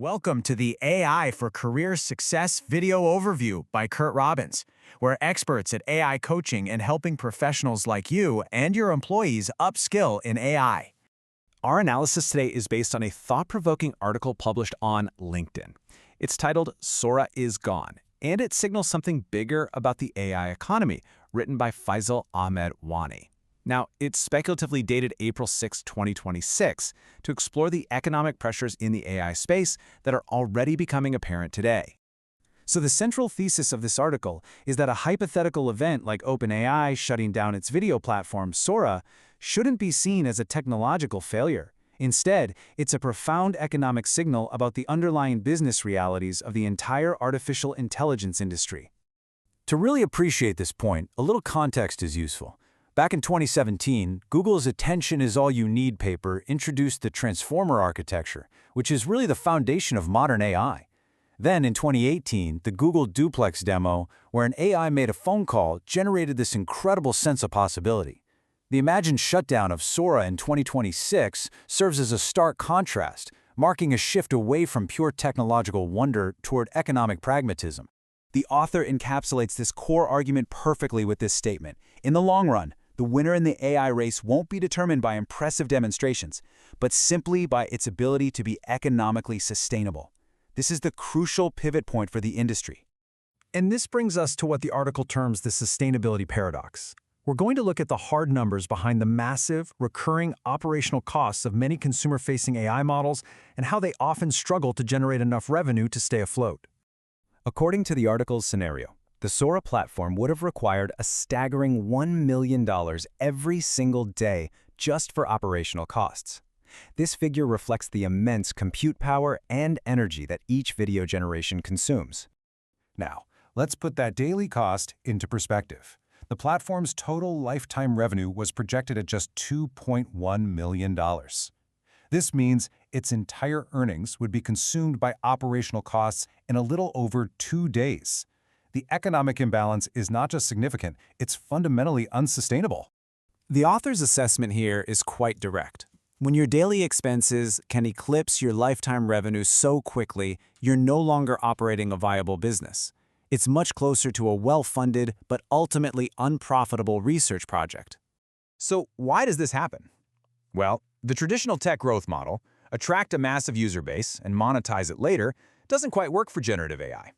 Welcome to the AI for Career Success video overview by Curt Robbins, where experts at AI coaching and helping professionals like you and your employees upskill in AI. Our analysis today is based on a thought-provoking article published on LinkedIn. It's titled Sora is Gone, and it signals something bigger about the AI economy, written by Faisal Ahmad Wani. Now, it's speculatively dated April 6, 2026, to explore the economic pressures in the AI space that are already becoming apparent today. So the central thesis of this article is that a hypothetical event like OpenAI shutting down its video platform, Sora, shouldn't be seen as a technological failure. Instead, it's a profound economic signal about the underlying business realities of the entire artificial intelligence industry. To really appreciate this point, a little context is useful. Back in 2017, Google's Attention is All You Need paper introduced the transformer architecture, which is really the foundation of modern AI. Then, in 2018, the Google Duplex demo, where an AI made a phone call, generated this incredible sense of possibility. The imagined shutdown of Sora in 2026 serves as a stark contrast, marking a shift away from pure technological wonder toward economic pragmatism. The author encapsulates this core argument perfectly with this statement. In the long run, the winner in the AI race won't be determined by impressive demonstrations, but simply by its ability to be economically sustainable. This is the crucial pivot point for the industry. And this brings us to what the article terms the sustainability paradox. We're going to look at the hard numbers behind the massive, recurring operational costs of many consumer-facing AI models and how they often struggle to generate enough revenue to stay afloat. According to the article's scenario, the Sora platform would have required a staggering $1 million every single day just for operational costs. This figure reflects the immense compute power and energy that each video generation consumes. Now, let's put that daily cost into perspective. The platform's total lifetime revenue was projected at just $2.1 million. This means its entire earnings would be consumed by operational costs in a little over 2 days. The economic imbalance is not just significant, it's fundamentally unsustainable. The author's assessment here is quite direct. When your daily expenses can eclipse your lifetime revenue so quickly, you're no longer operating a viable business. It's much closer to a well-funded but ultimately unprofitable research project. So why does this happen? Well, the traditional tech growth model, attract a massive user base and monetize it later, doesn't quite work for generative AI.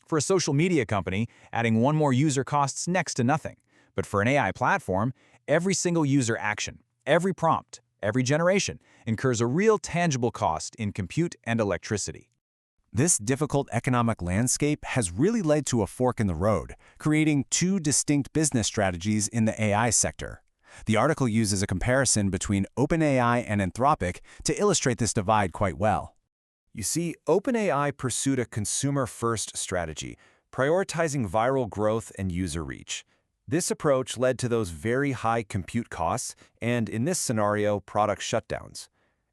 For a social media company, adding one more user costs next to nothing. But for an AI platform, every single user action, every prompt, every generation incurs a real tangible cost in compute and electricity. This difficult economic landscape has really led to a fork in the road, creating two distinct business strategies in the AI sector. The article uses a comparison between OpenAI and Anthropic to illustrate this divide quite well. You see, OpenAI pursued a consumer-first strategy, prioritizing viral growth and user reach. This approach led to those very high compute costs and, in this scenario, product shutdowns.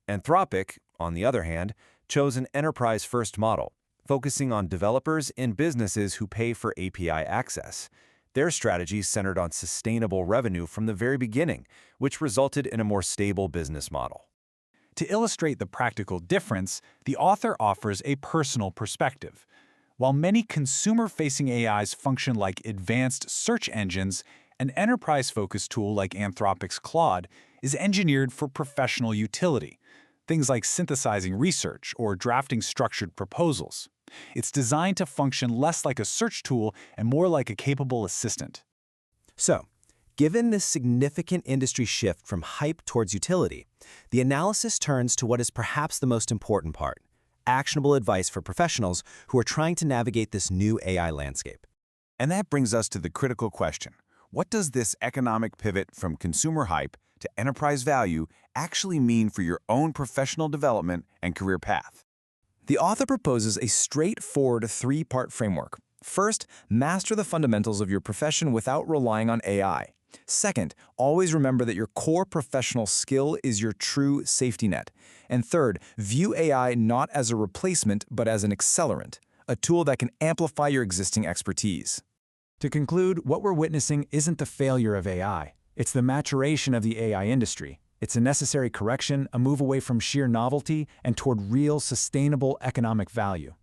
Anthropic, on the other hand, chose an enterprise-first model, focusing on developers and businesses who pay for API access. Their strategy centered on sustainable revenue from the very beginning, which resulted in a more stable business model. To illustrate the practical difference, the author offers a personal perspective. While many consumer-facing AIs function like advanced search engines, an enterprise-focused tool like Anthropic's Claude is engineered for professional utility, things like synthesizing research or drafting structured proposals. It's designed to function less like a search tool and more like a capable assistant. So, given this significant industry shift from hype towards utility, the analysis turns to what is perhaps the most important part: actionable advice for professionals who are trying to navigate this new AI landscape. And that brings us to the critical question. What does this economic pivot from consumer hype to enterprise value actually mean for your own professional development and career path? The author proposes a straightforward three-part framework. First, master the fundamentals of your profession without relying on AI. Second, always remember that your core professional skill is your true safety net. And third, view AI not as a replacement but as an accelerant, a tool that can amplify your existing expertise. To conclude, what we're witnessing isn't the failure of AI. It's the maturation of the AI industry. It's a necessary correction, a move away from sheer novelty and toward real, sustainable economic value.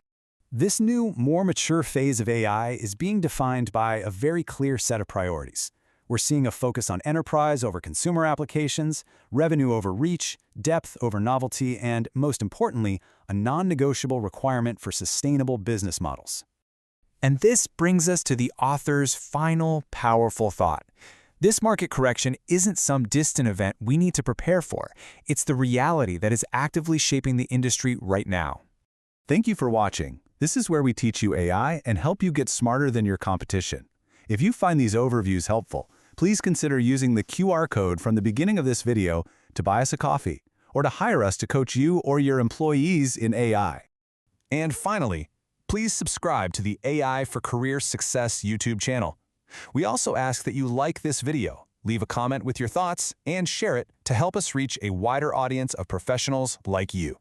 This new, more mature phase of AI is being defined by a very clear set of priorities. We're seeing a focus on enterprise over consumer applications, revenue over reach, depth over novelty, and, most importantly, a non-negotiable requirement for sustainable business models. And this brings us to the author's final, powerful thought. This market correction isn't some distant event we need to prepare for. It's the reality that is actively shaping the industry right now. Thank you for watching. This is where we teach you AI and help you get smarter than your competition. If you find these overviews helpful, please consider using the QR code from the beginning of this video to buy us a coffee or to hire us to coach you or your employees in AI. And finally, please subscribe to the AI for Career Success YouTube channel. We also ask that you like this video, leave a comment with your thoughts, and share it to help us reach a wider audience of professionals like you.